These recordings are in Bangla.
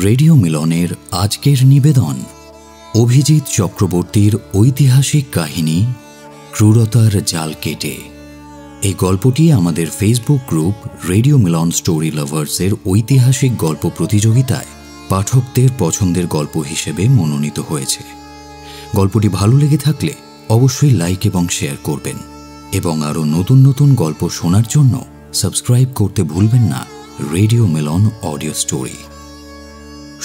রেডিও মিলনের আজকের নিবেদন অভিজিৎ চক্রবর্তীর ঐতিহাসিক কাহিনী ক্রূরতার জাল কেটে। এই গল্পটি আমাদের ফেসবুক গ্রুপ রেডিও মিলন স্টোরি লাভার্সের ঐতিহাসিক গল্প প্রতিযোগিতায় পাঠকদের পছন্দের গল্প হিসেবে মনোনীত হয়েছে। গল্পটি ভালো লেগে থাকলে অবশ্যই লাইক এবং শেয়ার করবেন এবং আরও নতুন নতুন গল্প শোনার জন্য সাবস্ক্রাইব করতে ভুলবেন না রেডিও মিলন অডিও স্টোরি।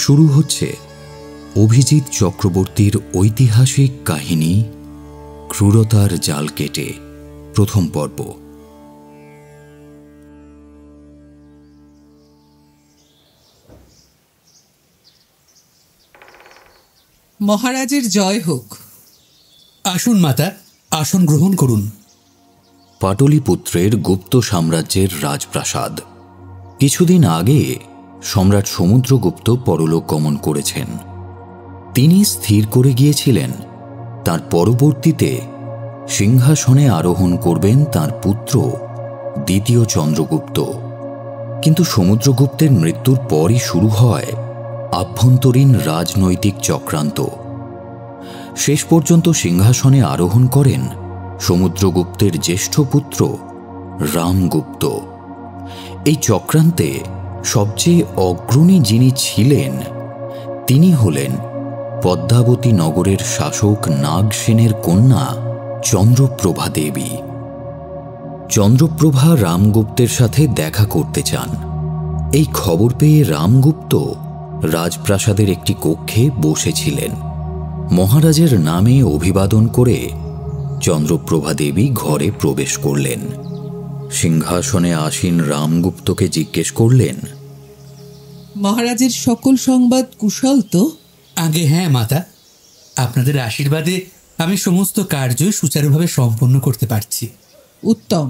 শুরু হচ্ছে অভিজিৎ চক্রবর্তীর ঐতিহাসিক কাহিনী ক্রূরতার জাল কেটে, প্রথম পর্ব। মহারাজের জয় হোক। আসুন মাতা, আসন গ্রহণ করুন। পাটলিপুত্রের গুপ্ত সাম্রাজ্যের রাজপ্রাসাদ। কিছুদিন আগে সম্রাট সমুদ্রগুপ্ত পরলোক গমন করেছেন। তিনি স্থির করে গিয়েছিলেন তার পরবর্তীতে সিংহাসনে আরোহণ করবেন তার পুত্র দ্বিতীয় চন্দ্রগুপ্ত। কিন্তু সমুদ্রগুপ্তের মৃত্যুর পরই শুরু হয় আভ্যন্তরীণ রাজনৈতিক চক্রান্ত। শেষ পর্যন্ত সিংহাসনে আরোহণ করেন সমুদ্রগুপ্তের জ্যেষ্ঠ পুত্র রামগুপ্ত। এই চক্রান্তে সবচেয়ে অগ্রণী যিনি ছিলেন তিনি হলেন পদ্মাবতী নগরের শাসক নাগসেনের কন্যা চন্দ্রপ্রভা দেবী। চন্দ্রপ্রভা রামগুপ্তের সাথে দেখা করতে চান। এই খবর পেয়ে রামগুপ্ত রাজপ্রাসাদের একটি কক্ষে বসেছিলেন। মহারাজের নামে অভিবাদন করে চন্দ্রপ্রভা দেবী ঘরে প্রবেশ করলেন। সিংহাসনে আসীন রামগুপ্তকে জিজ্ঞেস করলেন, মহারাজের সকল সংবাদ কুশল তো? আগে হ্যাঁ মাতা, আপনাদের আশীর্বাদে আমি সমস্ত কার্যই সুচারুভাবে সম্পন্ন করতে পারছি। উত্তম,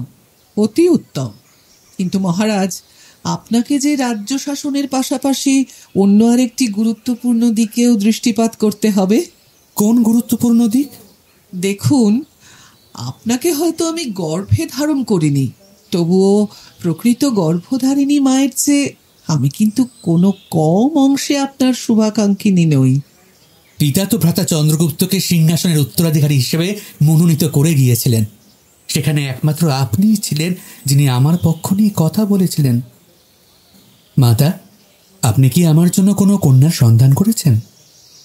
অতি উত্তম। কিন্তু মহারাজ, আপনাকে যে রাজ্য শাসনের পাশাপাশি অন্য আরেকটি গুরুত্বপূর্ণ দিকেও দৃষ্টিপাত করতে হবে। কোন গুরুত্বপূর্ণ দিক? দেখুন, আপনাকে হয়তো আমি গর্ভে ধারণ করিনি, তবুও প্রকৃত গর্ভধারিণী মায়ের চেয়ে আমি কিন্তু কোনো কম অংশে আপনার শুভাকাঙ্ক্ষিনী নই। পিতা তো ভ্রাতা চন্দ্রগুপ্তকে সিংহাসনের উত্তরাধিকারী হিসেবে মনোনীত করে গিয়েছিলেন। সেখানে একমাত্র আপনিই ছিলেন যিনি আমার পক্ষ নিয়ে কথা বলেছিলেন। মাতা, আপনি কি আমার জন্য কোনো কন্যার সন্ধান করেছেন?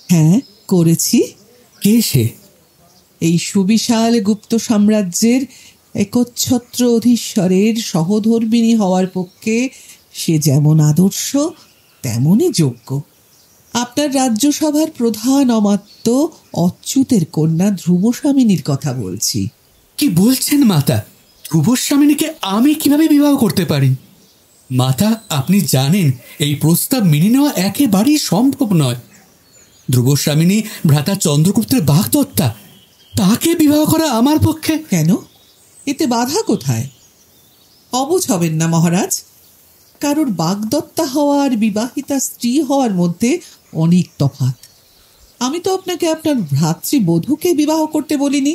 হ্যাঁ, করেছি। কে সে? এই সুবিশাল গুপ্ত সাম্রাজ্যের একচ্ছত্র অধীশ্বরের সহধর্মিণী হওয়ার পক্ষে সে যেমন আদর্শ তেমনই যোগ্য। আপনার রাজ্যসভার প্রধান অমাত্য অচ্যুতের কন্যা ধ্রুবস্বামিনীর কথা বলছি। কি বলছেন মাতা? ধ্রুবস্বামিনীকে আমি কিভাবে বিবাহ করতে পারি? মাতা, আপনি জানেন এই প্রস্তাব মেনে নেওয়া একেবারেই সম্ভব নয়। ধ্রুবস্বামিনী ভ্রাতা চন্দ্রগুপ্তের বাগদত্তা, তাকে বিবাহ করা আমার পক্ষে। কেন? এতে বাধা কোথায়? অবুঝ হবেন না মহারাজ। কারোর বাগদত্তা হওয়া আর বিবাহিতা স্ত্রী হওয়ার মধ্যে অনেক তফাৎ। আমি তো আপনাকে আপনার ভ্রাতৃবধূকে বিবাহ করতে বলিনি।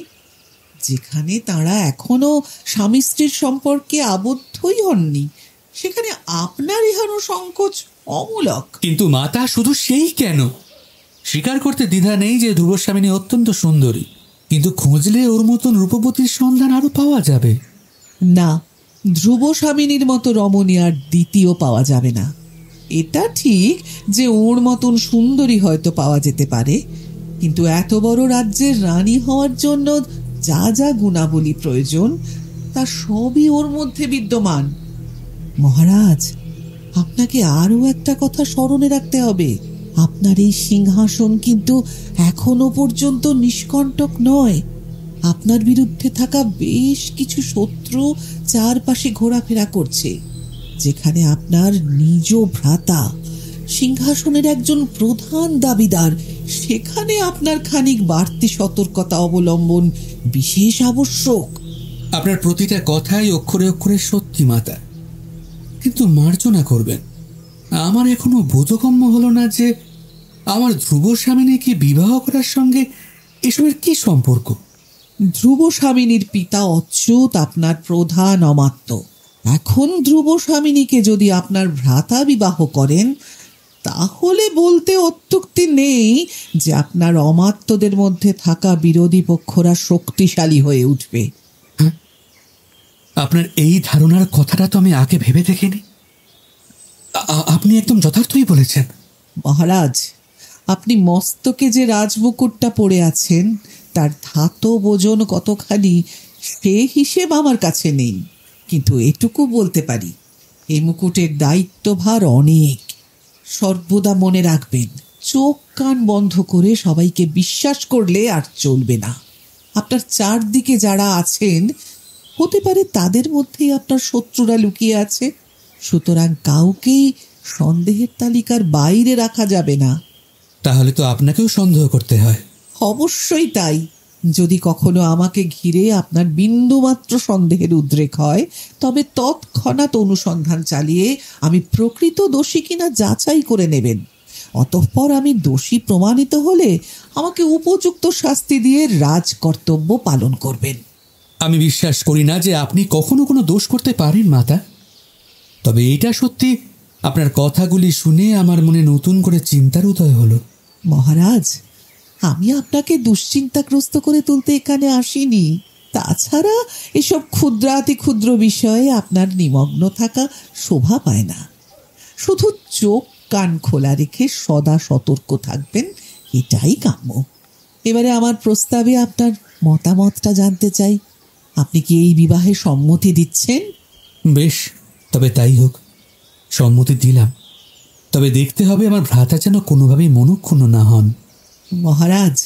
যেখানে তারা এখনো স্বামী স্ত্রীর সম্পর্কে আবদ্ধই হননি, সেখানে আপনার ইহানো সংকোচ অমূলক। কিন্তু মাতা, শুধু সেই কেন? স্বীকার করতে দ্বিধা নেই যে ধ্রুবস্বামিনী অত্যন্ত সুন্দরী, কিন্তু খুঁজলে ওর মতন রূপবতীর সন্ধান আরো পাওয়া যাবে না। ধ্রুবস্বামিনীর মতো রমণী আর দ্বিতীয় পাওয়া যাবে না। এটা ঠিক যে ওর মতন সুন্দরী হয়তো পাওয়া যেতে পারে, কিন্তু এত বড় রাজ্যের রানী হওয়ার জন্য যা যা গুণাবলী প্রয়োজন তা সবই ওর মধ্যে বিদ্যমান। মহারাজ, আপনাকে আরও একটা কথা স্মরণে রাখতে হবে। আপনার এই সিংহাসন কিন্তু এখনো পর্যন্ত নিষ্কণ্টক নয়। আপনার বিরুদ্ধে থাকা বেশ কিছু শত্রু চারপাশে ঘোরাফেরা করছে। যেখানে আপনার নিজ ভ্রাতা সিংহাসনের একজন প্রধান দাবিদার, সেখানে আপনার খানিক বাড়তি সতর্কতা অবলম্বন বিশেষ আবশ্যক। আপনার প্রতিটা কথাই অক্ষরে অক্ষরে সত্যি মাতা, কিন্তু মার্জনা করবেন, আমার এখনো বোধগম্য হলো না যে আমার ধ্রুবস্বামিনীকে বিবাহ করার সঙ্গে এসবের কি সম্পর্ক। ধ্রুবস্বামিনীর পিতা অচ্যুত আপনার প্রধান অমাত্য। এখন ধ্রুবস্বামিনীকে যদি আপনার ভ্রাতা বিবাহ করেন তাহলে বলতে অত্যুক্তি নেই যে আপনার অমাত্যদের মধ্যে থাকা বিরোধী পক্ষরা শক্তিশালী হয়ে উঠবে। আপনার এই ধারণার কথাটা তো আমি আগে ভেবে দেখিনি। আপনি একদম যথার্থই বলেছেন। মহারাজ, আপনি মস্তকে যে রাজমুকুটটা পরে আছেন তার ধাতব ওজন কতখানি সে হিসেব আমার কাছে নেই, কিন্তু এটুকু বলতে পারি এই মুকুটের দায়িত্বভার অনেক। সর্বদা মনে রাখবেন, চোখ কান বন্ধ করে সবাইকে বিশ্বাস করলে আর চলবে না। আপনার চারদিকে যারা আছেন হতে পারে তাদের মধ্যেই আপনার শত্রুরা লুকিয়ে আছে, সুতরাং কাউকেই সন্দেহের তালিকার বাইরে রাখা যাবে না। তাহলে তো আপনাকেও সন্দেহ করতে হয়। অবশ্যই তাই। যদি কখনো আমাকে ঘিরে আপনার বিন্দুমাত্র সন্দেহের উদ্রেক হয় তবে তৎক্ষণাৎ অনুসন্ধান চালিয়ে আমি প্রকৃত দোষী কিনা যাচাই করে নেবেন। অতঃপর আমি দোষী প্রমাণিত হলে আমাকে উপযুক্ত শাস্তি দিয়ে রাজকর্তব্য পালন করবেন। আমি বিশ্বাস করি না যে আপনি কখনো কোনো দোষ করতে পারেন মাতা। তবে এটা সত্যি, আপনার কথাগুলি শুনে আমার মনে নতুন করে চিন্তার উদয় হলো। মহারাজ, আমি আপনাকে দুশ্চিন্তাগ্রস্ত করে তুলতে এখানে আসিনি। তাছাড়া এসব ক্ষুদ্রাতি ক্ষুদ্র বিষয়ে আপনার নিমগ্ন থাকা শোভা পায় না। শুধু চোখ কান খোলা রেখে সদা সতর্ক থাকবেন, এটাই কাম্য। এবারে আমার প্রস্তাবে আপনার মতামতটা জানতে চাই। আপনি কি এই বিবাহে সম্মতি দিচ্ছেন? বেশ, তবে তাই হোক, সম্মতি দিলাম। তবে দেখতে হবে আমার ভ্রাতা যেন কোনোভাবেই মনক্ষুণ্ণ না হন। মহারাজ,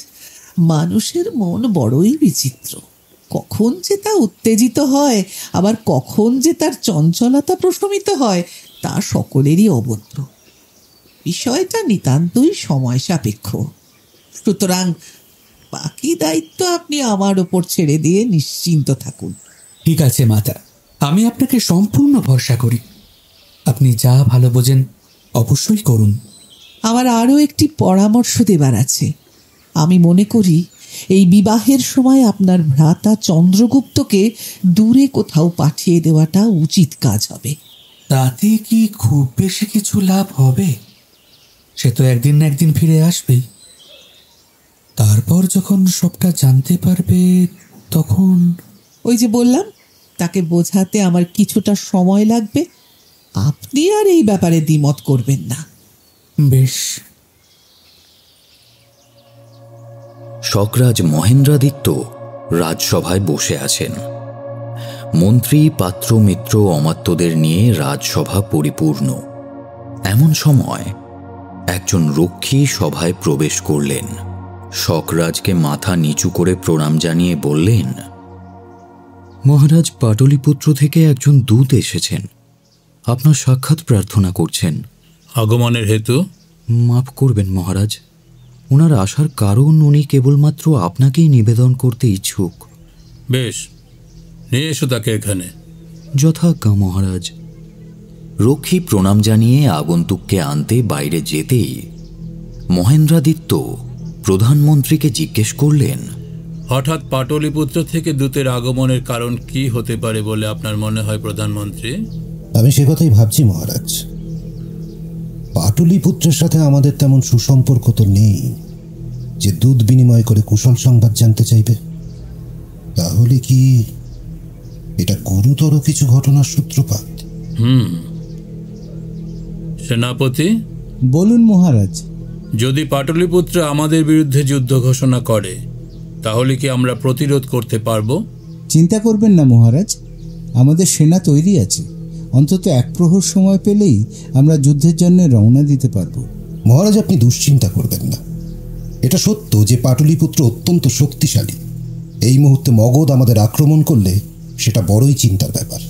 মানুষের মন বড়ই বিচিত্র। কখন যে তা উত্তেজিত হয়, আবার কখন যে তার চঞ্চলতা প্রশমিত হয়, তা সকলেরই অবদ্র। বিষয়টা নিতান্তই সময় সাপেক্ষ। সুতরাং বাকি দায়িত্ব আপনি আমার ওপর ছেড়ে দিয়ে নিশ্চিন্ত থাকুন। ঠিক আছে মাতা, আমি আপনাকে সম্পূর্ণ ভরসা করি। আপনি যা ভালো বোঝেন অবশ্যই করুন। আমার আরও একটি পরামর্শ দেবার আছে। আমি মনে করি এই বিবাহের সময় আপনার ভ্রাতা চন্দ্রগুপ্তকে দূরে কোথাও পাঠিয়ে দেওয়াটা উচিত কাজ হবে। তাতে কি খুব বেশি কিছু লাভ হবে? সে তো একদিন না একদিন ফিরে আসবেই। তারপর যখন সবটা জানতে পারবে তখন... ওই যে বললাম, তাকে বোঝাতে আমার কিছুটা সময় লাগবে। আপনি আর এই ব্যাপারে দ্বিমত করবেন না। বেশ। শকরাজ মহেন্দ্রাদিত্য রাজসভায় বসে আছেন। মন্ত্রী, পাত্র, মিত্র, অমাত্যদের নিয়ে রাজসভা পরিপূর্ণ। এমন সময় একজন রক্ষী সভায় প্রবেশ করলেন। শকরাজকে মাথা নিচু করে প্রণাম জানিয়ে বললেন, মহারাজ, পাটলিপুত্র থেকে একজন দূত এসেছেন, আপনার সাক্ষাৎ প্রার্থনা করছেন। আগমনের হেতু? মাফ করবেন মহারাজ, ওনার আসার কারণ উনি কেবলমাত্র আপনাকেই নিবেদন করতে ইচ্ছুক। বেশ, নিয়ে এসো তাকে এখানে। যথাজ্ঞা মহারাজ। রক্ষী প্রণাম জানিয়ে আগন্তুককে আনতে বাইরে যেতেই মহেন্দ্রাদিত্য প্রধানমন্ত্রীকে জিজ্ঞেস করলেন, হঠাৎ পাটলিপুত্র থেকে দূতের আগমনের কারণ কি হতে পারে বলে আপনার মনে হয় প্রধানমন্ত্রী? আমি সে কথাই ভাবছি মহারাজ। পাটলিপুত্রের সাথে আমাদের তেমন সুসম্পর্ক তো নেই যে দুধ বিনিময় করে কুশল সংবাদ জানতে চাইবে। তাহলে কি এটা গুরুতর কিছু ঘটনার সূত্রপাত? সেনাপতি বলুন মহারাজ। যদি পাটলিপুত্র আমাদের বিরুদ্ধে যুদ্ধ ঘোষণা করে তাহলে কি আমরা প্রতিরোধ করতে পারবো? চিন্তা করবেন না মহারাজ, আমাদের সেনা তৈরি আছে। অন্তত এক প্রহর সময় পেলেই আমরা যুদ্ধের জন্য রওনা দিতে পারবো। মহারাজ, আপনি দুশ্চিন্তা করবেন না। এটা সত্য যে পাটলিপুত্র অত্যন্ত শক্তিশালী। এই মুহূর্তে মগধ আমাদের আক্রমণ করলে সেটা বড়ই চিন্তার ব্যাপার।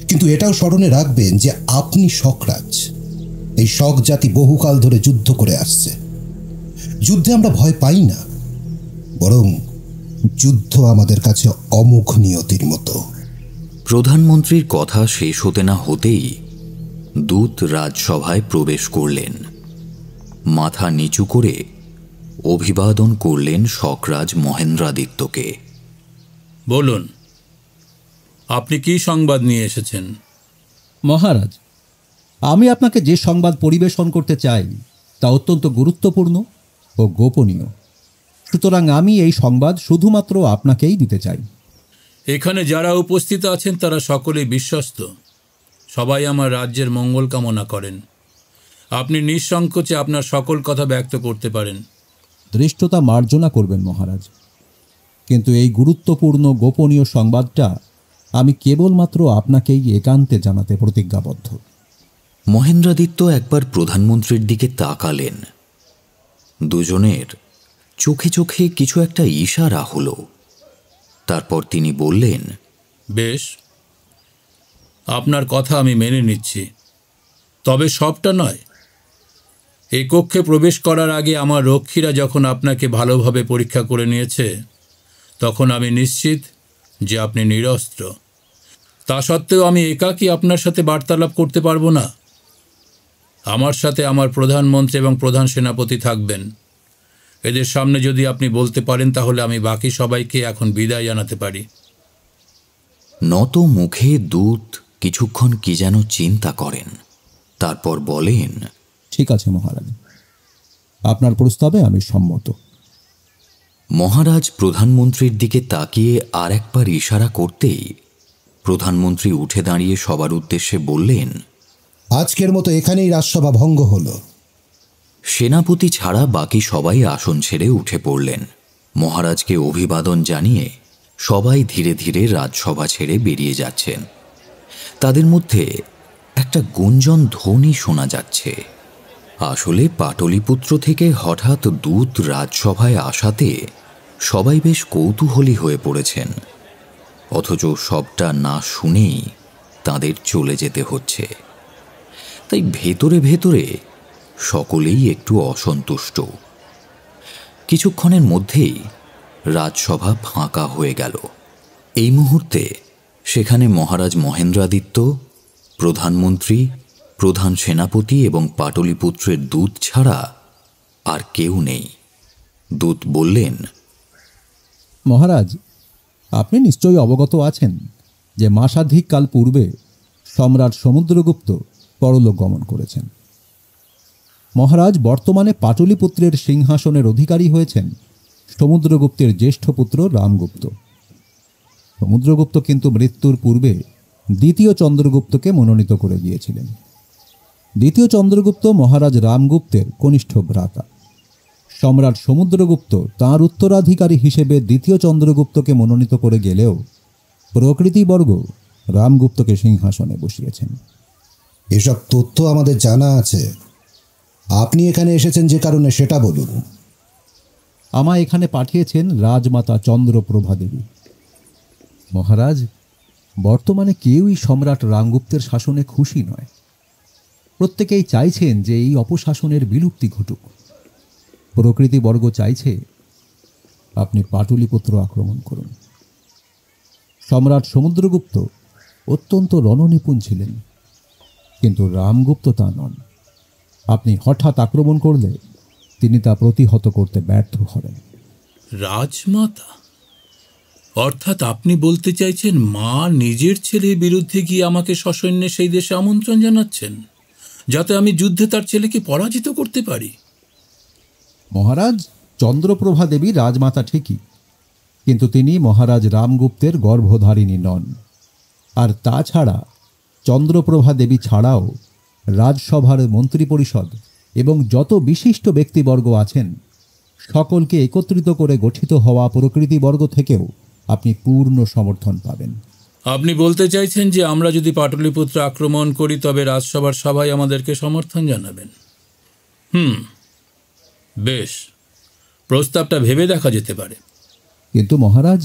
কিন্তু এটাও স্মরণে রাখবেন যে আপনি শকরাজ। এই শক জাতি বহুকাল ধরে যুদ্ধ করে আসছে। যুদ্ধে আমরা ভয় পাই না, বরং যুদ্ধ আমাদের কাছে অমোঘ নিয়তির মতো। প্রধানমন্ত্রীর কথা শেষ হতে না হতেই দূত রাজসভায় প্রবেশ করলেন। মাথা নিচু করে অভিবাদন করলেন শকরাজ মহেন্দ্রাদিত্যকে। বলুন, আপনি কি সংবাদ নিয়ে এসেছেন? মহারাজ, আমি আপনাকে যে সংবাদ পরিবেশন করতে চাই তা অত্যন্ত গুরুত্বপূর্ণ ও গোপনীয়, সুতরাং আমি এই সংবাদ শুধুমাত্র আপনাকেই দিতে চাই। এখানে যারা উপস্থিত আছেন তারা সকলেই বিশ্বস্ত, সবাই আমার রাজ্যের মঙ্গল কামনা করেন। আপনি নিঃসংকোচে আপনার সকল কথা ব্যক্ত করতে পারেন। ধৃষ্টতা মার্জনা করবেন মহারাজ, কিন্তু এই গুরুত্বপূর্ণ গোপনীয় সংবাদটা আমি কেবলমাত্র আপনাকেই একান্তে জানাতে প্রতিজ্ঞাবদ্ধ। মহেন্দ্রাদিত্য একবার প্রধানমন্ত্রীর দিকে তাকালেন। দুজনের চোখে চোখে কিছু একটা ইশারা হলো। তারপর তিনি বললেন, বেশ, আপনার কথা আমি মেনে নিচ্ছি, তবে সবটা নয়। এই কক্ষে প্রবেশ করার আগে আমার রক্ষীরা যখন আপনাকে ভালোভাবে পরীক্ষা করে নিয়েছে, তখন আমি নিশ্চিত যে আপনি নিরস্ত্র। তা সত্ত্বেও আমি একাকী আপনার সাথে বার্তালাপ করতে পারবো না। আমার সাথে আমার প্রধানমন্ত্রী এবং প্রধান সেনাপতি থাকবেন। এদের সামনে যদি আপনি বলতে পারেন তাহলে আমি বাকি সবাইকে এখন বিদায় জানাতে পারি। নত মুখে দূত কিছুক্ষণ কি যেন চিন্তা করেন, তারপর বলেন, ঠিক আছে মহারাজ, আপনার প্রস্তাবে আমি সম্মত। মহারাজ প্রধানমন্ত্রীর দিকে তাকিয়ে আর একবার ইশারা করতেই প্রধানমন্ত্রী উঠে দাঁড়িয়ে সবার উদ্দেশ্যে বললেন, আজকের মতো এখানেই রাজসভা ভঙ্গ হলো। সেনাপতি ছাড়া বাকি সবাই আসন ছেড়ে উঠে পড়লেন। মহারাজকে অভিবাদন জানিয়ে সবাই ধীরে ধীরে রাজসভা ছেড়ে বেরিয়ে যাচ্ছেন। তাদের মধ্যে একটা গুঞ্জন ধ্বনি শোনা যাচ্ছে। আসলে পাটলিপুত্র থেকে হঠাৎ দূত রাজসভায় আসাতে সবাই বেশ কৌতূহলী হয়ে পড়েছেন, অথচ সবটা না শুনেই তাদের চলে যেতে হচ্ছে। তাই ভেতরে ভেতরে সকলেই একটু অসন্তুষ্ট। কিছুক্ষণের মধ্যেই রাজসভা ফাঁকা হয়ে গেল। এই মুহূর্তে সেখানে মহারাজ মহেন্দ্রাদিত্য, প্রধানমন্ত্রী, প্রধান সেনাপতি এবং পাটলিপুত্রের দূত ছাড়া আর কেউ নেই। দূত বললেন, মহারাজ, আপনি নিশ্চয়ই অবগত আছেন যে মাসাধিক কাল পূর্বে সম্রাট সমুদ্রগুপ্ত পরলোক গমন করেছেন। মহারাজ বর্তমানে পাটলিপুত্রের সিংহাসনের অধিকারী হয়েছেন সমুদ্রগুপ্তের জ্যেষ্ঠ পুত্র রামগুপ্ত। সমুদ্রগুপ্ত কিন্তু মৃত্যুর পূর্বে দ্বিতীয় চন্দ্রগুপ্তকে মনোনীত করে গিয়েছিলেন। দ্বিতীয় চন্দ্রগুপ্ত মহারাজ রামগুপ্তের কনিষ্ঠ ভ্রাতা। সম্রাট সমুদ্রগুপ্ত তাঁর উত্তরাধিকারী হিসেবে দ্বিতীয় চন্দ্রগুপ্তকে মনোনীত করে গেলেও প্রকৃতিবর্গ রামগুপ্তকে সিংহাসনে বসিয়েছেন। এসব তথ্য আমাদের জানা আছে। আপনি এখানে এসেছেন যে কারণে সেটা বলুন। আমায় এখানে পাঠিয়েছেন রাজমাতা চন্দ্রপ্রভা দেবী। মহারাজ, বর্তমানে কেউই সম্রাট রামগুপ্তের শাসনে খুশি নয়। প্রত্যেকেই চাইছেন যে এই অপশাসনের বিলুপ্তি ঘটুক। প্রকৃতিবর্গ চাইছে আপনি পাটলিপুত্র আক্রমণ করুন। সম্রাট সমুদ্রগুপ্ত অত্যন্ত রণনিপুণ ছিলেন, কিন্তু রামগুপ্ত তা নন। আপনি হঠাৎ আক্রমণ করলে তিনি তা প্রতিহত করতে ব্যর্থ হবেন। রাজমাতা অর্থাৎ আপনি বলতে চাইছেন মা নিজের ছেলের বিরুদ্ধে গিয়ে আমাকে সসৈন্যে সেই দেশে আমন্ত্রণ জানাচ্ছেন, যাতে আমি যুদ্ধে তার ছেলেকে পরাজিত করতে পারি। মহারাজ, চন্দ্রপ্রভা দেবী রাজমাতা ঠিকই, কিন্তু তিনি মহারাজ রামগুপ্তের গর্ভধারিণী নন। আর তাছাড়া চন্দ্রপ্রভা দেবী ছাড়াও রাজসভার মন্ত্রিপরিষদ এবং যত বিশিষ্ট ব্যক্তিবর্গ আছেন সকলকে একত্রিত করে গঠিত হওয়া প্রকৃতিবর্গ থেকেও আপনি পূর্ণ সমর্থন পাবেন। আপনি বলতে চাইছেন যে আমরা যদি পাটলিপুত্র আক্রমণ করি তবে রাজসভার সবাই আমাদেরকে সমর্থন জানাবেন। বেশ, প্রস্তাবটা ভেবে দেখা যেতে পারে। কিন্তু মহারাজ,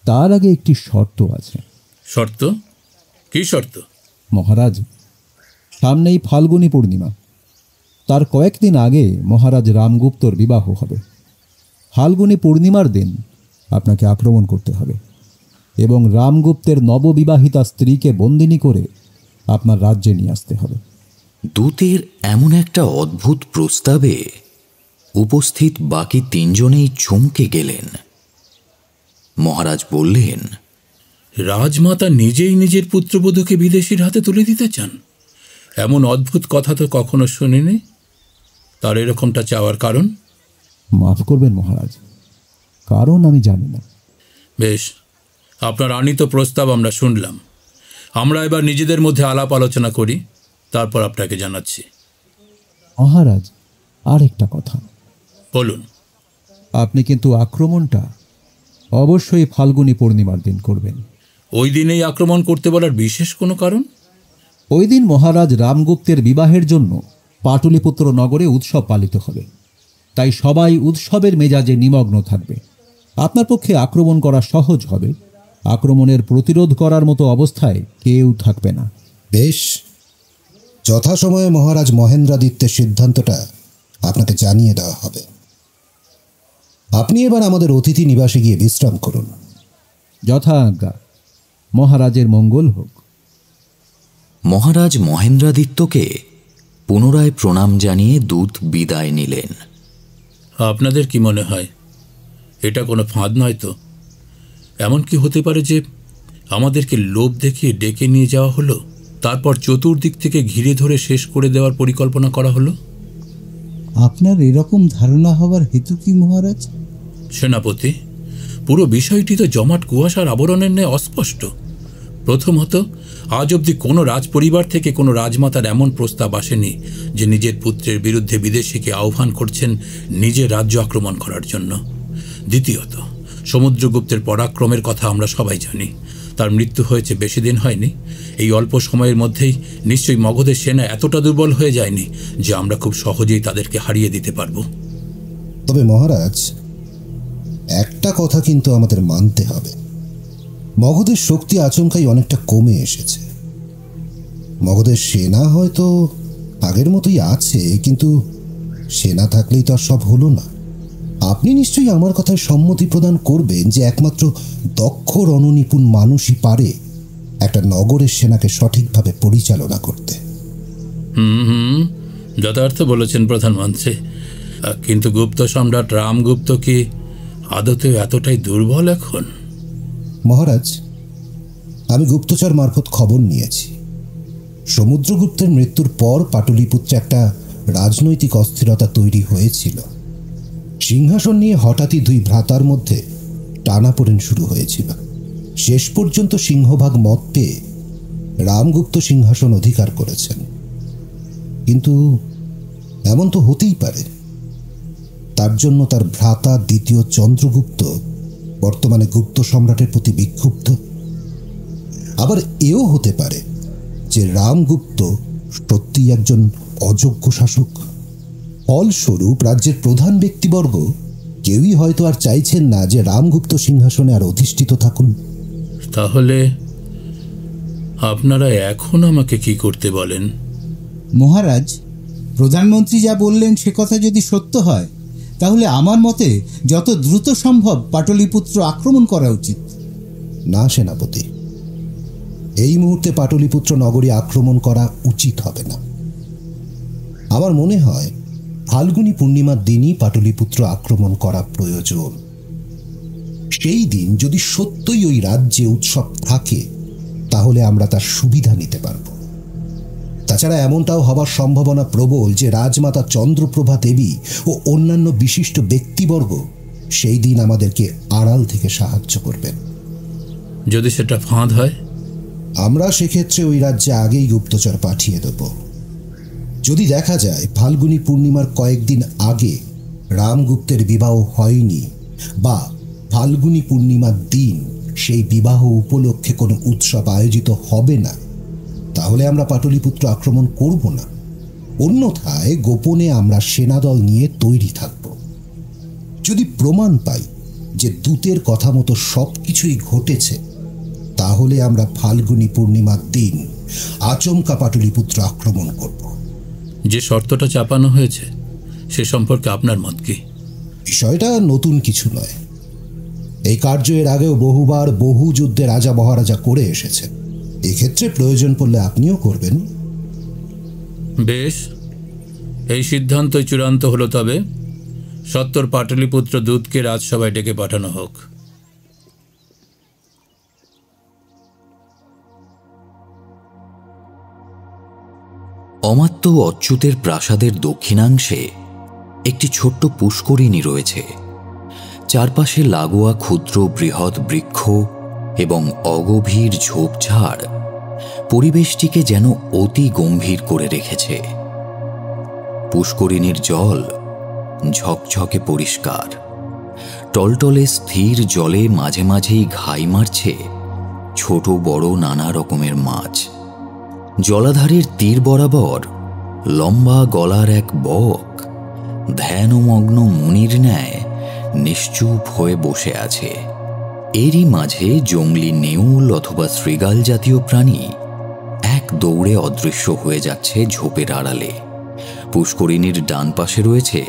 তার আগে একটি শর্ত আছে। শর্ত? কি শর্ত? মহারাজ, সামনেই ফাল্গুনী পূর্ণিমা। তার কয়েকদিন আগে মহারাজ রামগুপ্তর বিবাহ হবে। ফাল্গুনী পূর্ণিমার দিন আপনাকে আক্রমণ করতে হবে এবং রামগুপ্তের নববিবাহিতা স্ত্রীকে বন্দিনী করে আপনার রাজ্যে নিয়ে আসতে হবে। দূতের এমন একটা অদ্ভুত প্রস্তাবে উপস্থিত বাকি তিনজনেই চমকে গেলেন। মহারাজ বললেন, রাজমাতা নিজেই নিজের পুত্রবধূকে বিদেশির হাতে তুলে দিতে চান? এমন অদ্ভুত কথা তো কখনো শুনিনি। তার এরকমটা চাওয়ার কারণ? মাফ করবেন মহারাজ, কারণ আমি জানি না। বেশ, আপনার আনিত প্রস্তাব আমরা শুনলাম। আমরা এবার নিজেদের মধ্যে আলাপ আলোচনা করি, তারপর আপনাকে জানাচ্ছি। মহারাজ, আর একটা কথা। বলুন। আপনি কিন্তু আক্রমণটা অবশ্যই ফাল্গুনী পূর্ণিমার দিন করবেন। ওই দিনেই আক্রমণ করতে বলার বিশেষ কোনো কারণ? ওই দিন মহারাজ রামগুপ্তের বিবাহের জন্য পাটলিপুত্র নগরে উৎসব পালিত হবে, তাই সবাই উৎসবের মেজাজে নিমগ্ন থাকবে। আপনার পক্ষে আক্রমণ করা সহজ হবে। আক্রমণের প্রতিরোধ করার মতো অবস্থায় কেউ থাকবে না। বেশ, যথাসময়ে মহারাজ মহেন্দ্রাদিত্যের সিদ্ধান্তটা আপনাকে জানিয়ে দেওয়া হবে। আপনি এবার আমাদের অতিথি নিবাসে গিয়ে বিশ্রাম করুন। যথা আজ্ঞা। মহারাজের মঙ্গল হোক। মহারাজ মহেন্দ্রাদিত্যকে পুনরায় প্রণাম জানিয়ে দূত বিদায় নিলেন। আপনাদের কি মনে হয় এটা কোনো ফাঁদ নয় তো? এমন কি হতে পারে যে আমাদেরকে লোভ দেখিয়ে ডেকে নিয়ে যাওয়া হলো, তারপর চতুর্দিক থেকে ঘিরে ধরে শেষ করে দেওয়ার পরিকল্পনা করা হলো? আপনার এরকম ধারণা হবার হেতু কি মহারাজ? সেনাপতি, পুরো বিষয়টি তো জমাট কুয়াশার আবরণের ন্যায় অস্পষ্ট। প্রথমত, আজ অবধি কোনো রাজপরিবার থেকে কোনো রাজমাতার এমন প্রস্তাব আসেনি যে নিজের পুত্রের বিরুদ্ধে বিদেশিকে আহ্বান করছেন নিজের রাজ্য আক্রমণ করার জন্য। দ্বিতীয়ত, সমুদ্রগুপ্তের পরাক্রমের কথা আমরা সবাই জানি। তার মৃত্যু হয়েছে বেশি দিন হয়নি। এই অল্প সময়ের মধ্যেই নিশ্চয়ই মগধের সেনা এতটা দুর্বল হয়ে যায়নি যে আমরা খুব সহজেই তাদেরকে হারিয়ে দিতে পারব। তবে মহারাজ, একটা কথা কিন্তু আমাদের মানতে হবে। মগধের শক্তি আচমকাই অনেকটা কমে এসেছে। মগধের সেনা হয়তো আগের মতোই আছে, কিন্তু সেনা থাকলেই তো আর সব হলো না। আপনি নিশ্চয়ই আমার কথায় সম্মতি প্রদান করবেন যে একমাত্র দক্ষ রণনিপুণ মানুষই পারে একটা নগরের সেনাকে সঠিকভাবে পরিচালনা করতে। যথার্থ বলেছেন প্রধানমন্ত্রী। কিন্তু গুপ্ত সম্রাট রামগুপ্ত কি আদতেও এতটাই দুর্বল এখন? মহারাজ, আমি গুপ্তচর মারফত খবর নিয়েছি। সমুদ্রগুপ্তের মৃত্যুর পর পাটলিপুত্রে একটা রাজনৈতিক অস্থিরতা তৈরি হয়েছিল। সিংহাসন নিয়ে হঠাৎই দুই ভ্রাতার মধ্যে টানাপোড়েন শুরু হয়েছিল। শেষ পর্যন্ত সিংহভাগ মত পেয়ে রামগুপ্ত সিংহাসন অধিকার করেছেন। কিন্তু এমন তো হতেই পারে তার জন্য তার ভ্রাতা দ্বিতীয় চন্দ্রগুপ্ত বর্তমানে গুপ্ত সম্রাটের প্রতি বিক্ষুব্ধ। আবার এও হতে পারে যে রামগুপ্ত সত্যিই একজন অযোগ্য শাসক। ফলস্বরূপ রাজ্যের প্রধান ব্যক্তিবর্গ কেউই হয়তো আর চাইছেন না যে রামগুপ্ত সিংহাসনে আর অধিষ্ঠিত থাকুন। তাহলে আপনারা এখন আমাকে কি করতে বলেন? মহারাজ, প্রধানমন্ত্রী যা বললেন সে কথা যদি সত্য হয়, তাহলে আমার মতে যত দ্রুত সম্ভব পাটলিপুত্র আক্রমণ করা উচিত। না সেনাপতি, এই মুহূর্তে পাটলিপুত্র নগরী আক্রমণ করা উচিত হবে না। আমার মনে হয় ফাল্গুনী পূর্ণিমার দিনই পাটলিপুত্র আক্রমণ করা প্রয়োজন। সেই দিন যদি সত্যই ওই রাজ্যে উৎসব থাকে, তাহলে আমরা তার সুবিধা নিতে পারব। তাছাড়া এমনটাও হবার সম্ভাবনা প্রবল যে রাজমাতা চন্দ্রপ্রভা দেবী ও অন্যান্য বিশিষ্ট ব্যক্তিবর্গ সেই দিন আমাদেরকে আড়াল থেকে সাহায্য করবেন। যদি সেটা ফাঁদ হয়, আমরা সেক্ষেত্রে ওই রাজ্যে আগেই গুপ্তচর পাঠিয়ে দেব। যদি দেখা যায় ফাল্গুনী পূর্ণিমার কয়েকদিন আগে রামগুপ্তের বিবাহ হয়নি, বা ফাল্গুনী পূর্ণিমার দিন সেই বিবাহ উপলক্ষে কোনো উৎসব আয়োজিত হবে না, তাহলে আমরা পাটলিপুত্র আক্রমণ করব না। অন্যথায় গোপনে আমরা সেনাদল নিয়ে তৈরি থাকব। যদি প্রমাণ পাই যে দূতের কথা মতো সব কিছুই ঘটেছে, তাহলে আমরা ফাল্গুনী পূর্ণিমার দিন আচমকা পাটলিপুত্র আক্রমণ করব। যে শর্তটা চাপানো হয়েছে সে সম্পর্কে আপনার মত কি? বিষয়টা নতুন কিছু নয়। এই কার্য এর আগেও বহুবার বহু যুদ্ধে রাজা মহারাজা করে এসেছেন। এক্ষেত্রে প্রয়োজন পড়লে আপনিও করবেন। বেশ, এই সিদ্ধান্তই চূড়ান্ত হলো। তবে সত্তর পাটলিপুত্র দূতকে রাজসভায় ডেকে পাঠানো হোক। ভক্ত অচ্যুতের প্রাসাদের দক্ষিণাংশে একটি ছোট্ট পুষ্করিণী রয়েছে। চারপাশে লাগোয়া ক্ষুদ্র বৃহৎ বৃক্ষ এবং অগভীর ঝোপঝাড় পরিবেশটিকে যেন অতি গম্ভীর করে রেখেছে। পুষ্করিণীর জল ঝকঝকে পরিষ্কার। টলটলে স্থির জলে মাঝে মাঝেই ঘাই মারছে ছোট বড় নানা রকমের মাছ। জলাধারের তীর বরাবর লম্বা গলার এক বক ধ্যানমগ্ন মুনির ন্যায় নিশ্চুপ হয়ে বসে আছে। এরই মাঝে জংলি নেউল অথবা শৃগাল জাতীয় প্রাণী এক দৌড়ে অদৃশ্য হয়ে যাচ্ছে ঝোপের আড়ালে। পুষ্করিণীর ডান পাশে রয়েছে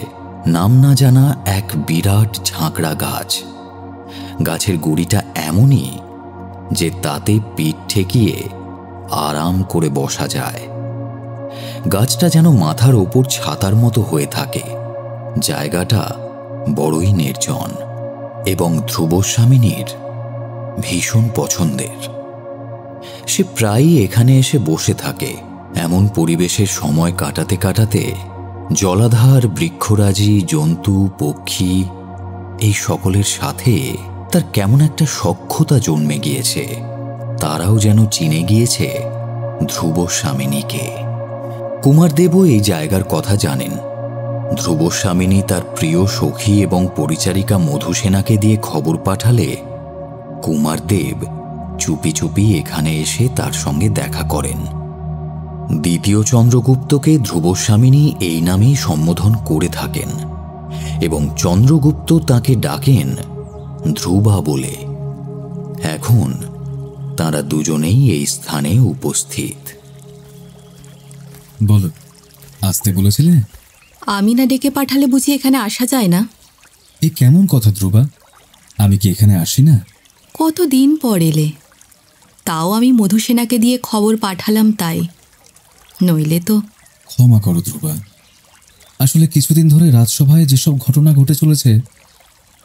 নাম না জানা এক বিরাট ঝাঁকড়া গাছ। গাছের গুড়িটা এমনই যে তাতে পিঠ ঠেকিয়ে আরাম করে বসা যায়। গাছটা যেন মাথার ওপর ছাতার মতো হয়ে থাকে। জায়গাটা বড়ই নির্জন এবং ধ্রুবস্বামিনীর ভীষণ পছন্দের। সে প্রায়ই এখানে এসে বসে থাকে। এমন পরিবেশের সময় কাটাতে কাটাতে জলাধার, বৃক্ষরাজি, জন্তু, পক্ষী এই সকলের সাথে তার কেমন একটা সখ্যতা জন্মে গিয়েছে। তারাও যেন চিনে গিয়েছে ধ্রুবস্বামিনীকে। কুমারদেবও এই জায়গার কথা জানেন। ধ্রুবস্বামিনী তার প্রিয় সখী এবং পরিচারিকা মধুসেনাকে দিয়ে খবর পাঠালে কুমারদেব চুপি চুপি এখানে এসে তার সঙ্গে দেখা করেন। দ্বিতীয় চন্দ্রগুপ্তকে ধ্রুবস্বামিনী এই নামেই সম্বোধন করে থাকেন এবং চন্দ্রগুপ্ত তাকে ডাকেন ধ্রুবা বলে। এখন তারা দুজনেই এই স্থানে উপস্থিত। বলো, আসতে বলেছিলে? আমি না ডেকে পাঠালে বুঝি এখানে আসা যায় না? এ কেমন কথা ধ্রুবা? আমি কি এখানে আসি না? কতদিন পর এলে, তাও আমি মধুসেনাকে দিয়ে খবর পাঠালাম তাই, নইলে তো। ক্ষমা করো ধ্রুবা, আসলে কিছুদিন ধরে রাজসভায় যেসব ঘটনা ঘটে চলেছে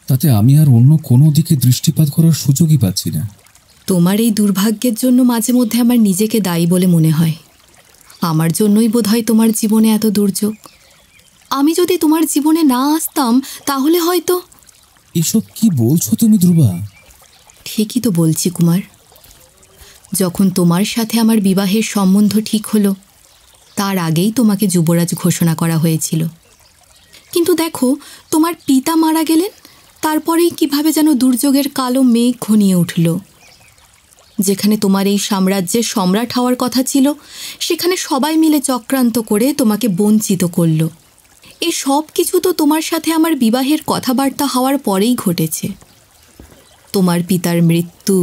তাতে আমি আর অন্য কোনো দিকে দৃষ্টিপাত করার সুযোগই পাচ্ছি না। তোমার এই দুর্ভাগ্যের জন্য মাঝে মধ্যে আমার নিজেকে দায়ী বলে মনে হয়। আমার জন্যই বোধহয় তোমার জীবনে এত দুর্যোগ। আমি যদি তোমার জীবনে না আসতাম তাহলে হয়তো। এসব কি বলছো তুমি ধ্রুবা? ঠিকই তো বলছি কুমার। যখন তোমার সাথে আমার বিবাহের সম্বন্ধ ঠিক হলো তার আগেই তোমাকে যুবরাজ ঘোষণা করা হয়েছিল। কিন্তু দেখো, তোমার পিতা মারা গেলেন, তারপরেই কিভাবে যেন দুর্যোগের কালো মেঘ ঘনিয়ে উঠল। যেখানে তোমার এই সাম্রাজ্যের সম্রাট হওয়ার কথা ছিল সেখানে সবাই মিলে চক্রান্ত করে তোমাকে বঞ্চিত করল। এই সব কিছু তো তোমার সাথে আমার বিবাহের কথাবার্তা হওয়ার পরেই ঘটেছে। তোমার পিতার মৃত্যু,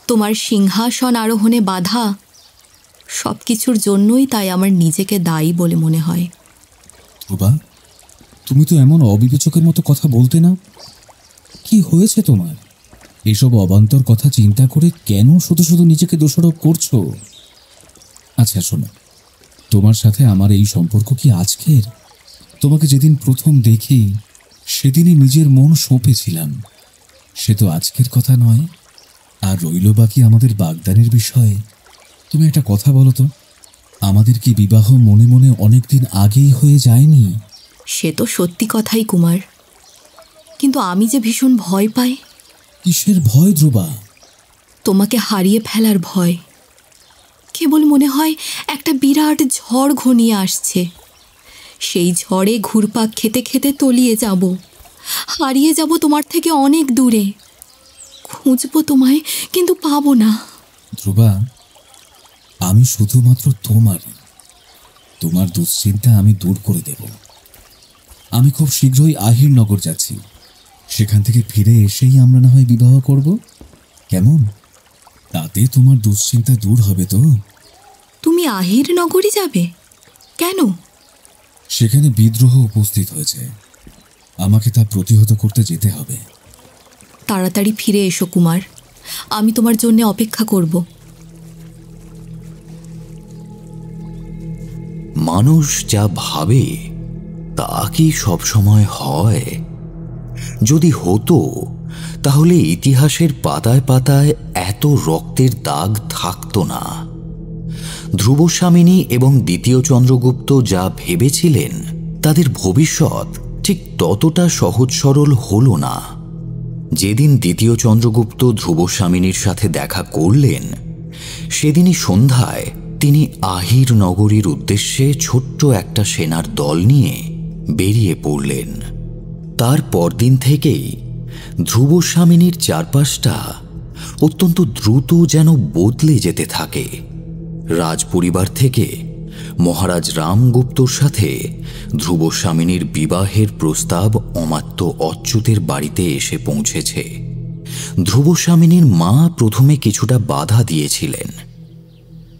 তোমার সিংহাসন আরোহণে বাধা, সব কিছুর জন্যই তাই আমার নিজেকে দায়ী বলে মনে হয়। ধ্রুবা, তুমি তো এমন অবিবেচকের মতো কথা বলতে না। কি হয়েছে তোমার? এসব অবান্তর কথা চিন্তা করে কেন শুধু শুধু নিজেকে দোষারোপ করছো? আচ্ছা শোনো, তোমার সাথে আমার এই সম্পর্ক কি আজকের? তোমাকে যেদিন প্রথম দেখি সেদিনই নিজের মন সঁপেছিলাম। সে তো আজকের কথা নয়। আর রইল বাকি আমাদের বাগদানের বিষয়ে। তুমি একটা কথা বলো তো, আমাদের কি বিবাহ মনে মনে অনেকদিন আগেই হয়ে যায়নি? সে তো সত্যি কথাই কুমার, কিন্তু আমি যে ভীষণ ভয় পাই। কিসের ভয় ধ্রুবা? তোমাকে হারিয়ে ফেলার ভয়। কেবল মনে হয় একটা বিরাট ঝড় ঘনিয়ে আসছে। সেই ঝড়ে ঘুরপাক খেতে খেতে তলিয়ে যাব, হারিয়ে যাব তোমার থেকে অনেক দূরে। খুঁজবো তোমায়, কিন্তু পাবো না। ধ্রুবা, আমি শুধুমাত্র তোমারই। তোমার দুশ্চিন্তা আমি দূর করে দেব। আমি খুব শীঘ্রই আহিরনগর যাচ্ছি। সেখান থেকে ফিরে এসেই আমরা না হয় বিবাহ করব, কেমন? তাতে তোমার দুশ্চিন্তা দূর হবে তো? তুমি আহিরনগরই যাবে? কেন? সেখানে বিদ্রোহ উপস্থিত হয়েছে, আমাকে তা প্রতিহত করতে যেতে হবে। তাড়াতাড়ি ফিরে এসো কুমার, আমি তোমার জন্য অপেক্ষা করব। মানুষ যা ভাবে তা কি সবসময় হয়? যদি হতো তাহলে ইতিহাসের পাতায় পাতায় এত রক্তের দাগ থাকতো না। ধ্রুবস্বামিনী এবং দ্বিতীয় চন্দ্রগুপ্ত যা ভেবেছিলেন তাদের ভবিষ্যৎ ঠিক ততটা সহজ সরল হল না। যেদিন দ্বিতীয় চন্দ্রগুপ্ত ধ্রুবস্বামিনীর সাথে দেখা করলেন সেদিনই সন্ধ্যায় তিনি আহির নগরীর উদ্দেশ্যে ছোট্ট একটা সেনার দল নিয়ে বেরিয়ে পড়লেন। তার পরদিন থেকেই ধ্রুবস্বামিনীর চারপাশটা অত্যন্ত দ্রুত যেন বদলে যেতে থাকে। রাজপরিবার থেকে মহারাজ রামগুপ্তর সাথে ধ্রুবস্বামিনীর বিবাহের প্রস্তাব অমাত্য অচ্যুতের বাড়িতে এসে পৌঁছেছে। ধ্রুবস্বামিনীর মা প্রথমে কিছুটা বাধা দিয়েছিলেন।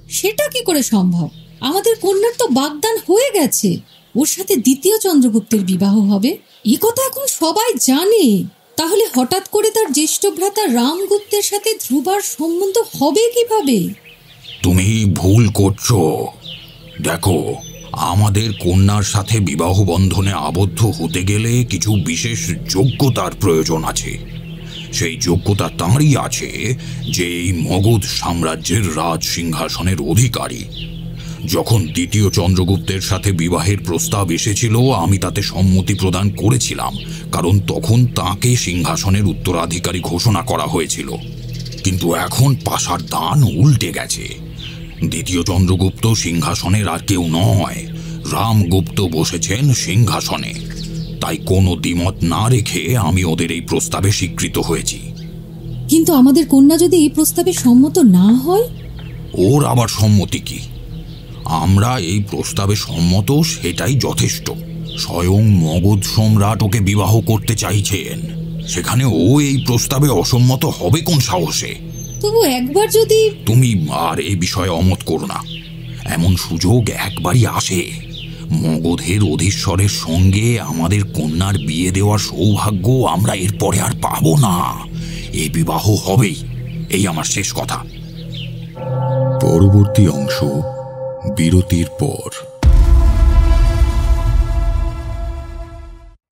সেটা কি করে সম্ভব? আমাদের কন্যার তো বাগদান হয়ে গেছে, ওর সাথে দ্বিতীয় চন্দ্রগুপ্তের বিবাহ হবে, এই কথা এখন সবাই জানে। তাহলে হঠাৎ করে তার জ্যেষ্ঠ ভ্রাতা রামগুপ্তের সাথে ধ্রুবার সম্বন্ধ হবে কিভাবে? তুমি ভুল করছো। দেখো, আমাদের কন্যার সাথে বিবাহ বন্ধনে আবদ্ধ হতে গেলে কিছু বিশেষ যোগ্যতার প্রয়োজন আছে। সেই যোগ্যতা তাঁরই আছে যে এই মগধ সাম্রাজ্যের রাজ সিংহাসনের অধিকারী। যখন দ্বিতীয় চন্দ্রগুপ্তের সাথে বিবাহের প্রস্তাব এসেছিল আমি তাতে সম্মতি প্রদান করেছিলাম, কারণ তখন তাঁকে সিংহাসনের উত্তরাধিকারী ঘোষণা করা হয়েছিল। কিন্তু এখন পাশার দান উল্টে গেছে। দ্বিতীয় চন্দ্রগুপ্ত সিংহাসনের আর কেউ নয়, রামগুপ্ত বসেছেন সিংহাসনে। তাই কোনো দ্বিমত না রেখে আমি ওদের এই প্রস্তাবে স্বীকৃত হয়েছি। কিন্তু আমাদের কন্যা যদি এই প্রস্তাবে সম্মত না হয়? ওর আবার সম্মতি কি? আমরা এই প্রস্তাবে সম্মত, সেটাই যথেষ্ট। স্বয়ং মগধ সম্রাট ওকে বিবাহ করতে চাইছেন, সেখানে ও এই প্রস্তাবে অসম্মত হবে কোন সাহসে? তবু একবার যদি... তুমি আর এই বিষয়ে অমত করো না। এমন সুযোগ একবারই আসে। মগধের অধীশ্বরের সঙ্গে আমাদের কন্যার বিয়ে দেওয়ার সৌভাগ্য আমরা এরপরে আর পাবো না। এই বিবাহ হবেই, এই আমার শেষ কথা। পরবর্তী অংশ বিরতির পর।